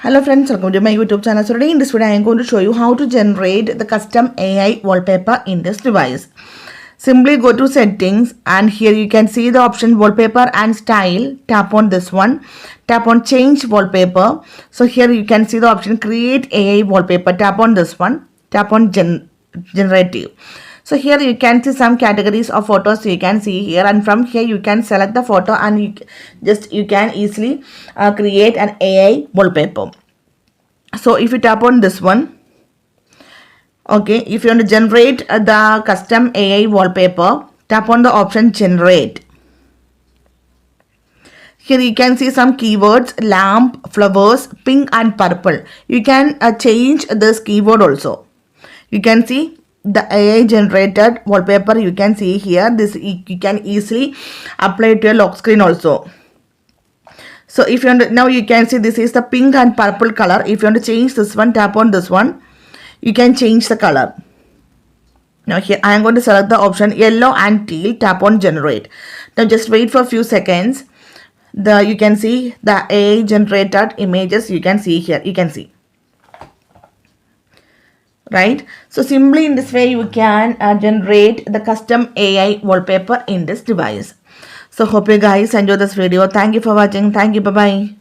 Hello friends, welcome to my YouTube channel. So today in this video I am going to show you how to generate the custom AI wallpaper in this device. Simply go to settings and here you can see the option wallpaper and style. Tap on this one. Tap on change wallpaper. So here you can see the option create AI wallpaper. Tap on this one. Tap on generative. So here you can see some categories of photos you can see here, and from here you can select the photo and you can easily create an AI wallpaper. So if you tap on this one, okay, if you want to generate the custom AI wallpaper, tap on the option generate. Here you can see some keywords: lamp, flowers, pink and purple. You can change this keyword also. You can see the AI generated wallpaper. You can see here this you can easily apply to your lock screen also. So if you want to, now you can see this is the pink and purple color. If you want to change this one, tap on this one. You can change the color. Now here I am going to select the option yellow and teal. Tap on generate. Now just wait for a few seconds. You can see the AI generated images. You can see here. You can see. Right, so simply in this way you can generate the custom AI wallpaper in this device. So hope you guys enjoy this video. Thank you for watching. Thank you. Bye bye.